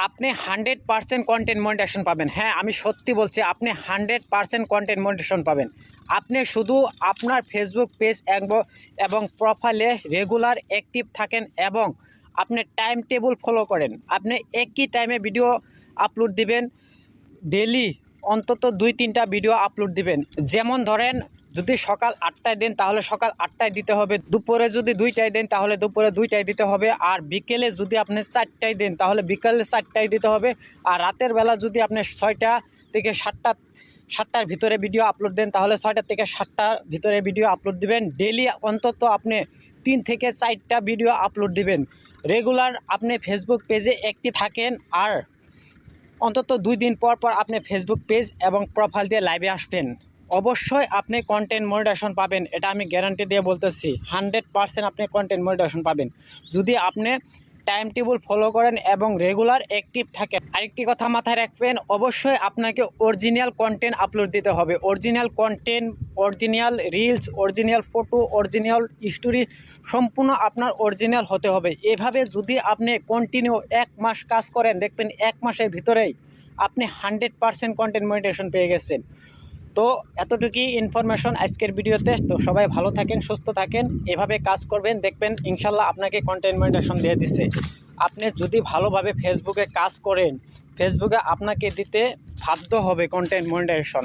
আপনি 100% content monetization পাবেন। হ্যাঁ, আমি সত্যি বলছি, আপনি 100% কন্টেন্ট মনিটাইজেশন পাবেন। আপনি শুধু আপনার ফেসবুক পেজ এবং প্রোফাইলে রেগুলার অ্যাক্টিভ থাকেন এবং আপনি টাইম টেবিল ফলো করেন। আপনি একই টাইমে ভিডিও আপলোড দিবেন, ডেলি অন্তত 2-3টা ভিডিও আপলোড দিবেন। যেমন ধরেন, যদি সকাল 8টায় দেন তাহলে সকাল 8টায় দিতে হবে, দুপুরে যদি 2টায় দেন তাহলে দুপুরে 2টায় দিতে হবে, আর বিকেলে যদি আপনি 4টায় দেন তাহলে বিকেলে 4টায় দিতে হবে, আর রাতের বেলা যদি আপনি 6টা থেকে 7টার ভিতরে ভিডিও আপলোড দেন তাহলে 6টা থেকে 7টার ভিতরে ভিডিও আপলোড দিবেন। ডেলি অন্তত আপনি 3 থেকে 4টা ভিডিও আপলোড দিবেন। রেগুলার আপনি ফেসবুক পেজে অ্যাক্টিভ থাকেন, আর অন্তত 2 দিন পর পর আপনি ফেসবুক পেজ এবং প্রোফাইল দিয়ে লাইভে আসবেন। অবশ্যই আপনি কন্টেন্ট মনিটাইজেশন পাবেন, এটা আমি গ্যারান্টি দিয়ে বলতেছি। 100% আপনি কন্টেন্ট মনিটাইজেশন পাবেন যদি আপনি টাইম টেবিল ফলো করেন এবং রেগুলার অ্যাক্টিভ থাকেন। আরেকটি কথা মাথায় রাখবেন, অবশ্যই আপনাকে অরিজিনাল কন্টেন্ট আপলোড দিতে হবে। Original content, original reels, original photo, original story সম্পূর্ণ আপনার অরিজিনাল হতে হবে। এভাবে যদি আপনি কন্টিনিউ 1 মাস কাজ করেন, দেখবেন 1 মাসের ভিতরেই আপনি 100% কন্টেন্ট মনিটাইজেশন পেয়ে গেছেন। তো এতটুকুই ইনফরমেশন আজকের ভিডিওতে। তো সবাই ভালো থাকেন, সুস্থ থাকেন, এভাবে কাজ করবেন, দেখবেন ইনশাল্লাহ আপনাকে কন্টেন্ট মনিটাইজেশন দিয়ে দিছে। আপনি যদি ভালোভাবে ফেসবুকে কাজ করেন, ফেসবুকে আপনাকে দিতে বাধ্য হবে কন্টেন্ট মনিটাইজেশন।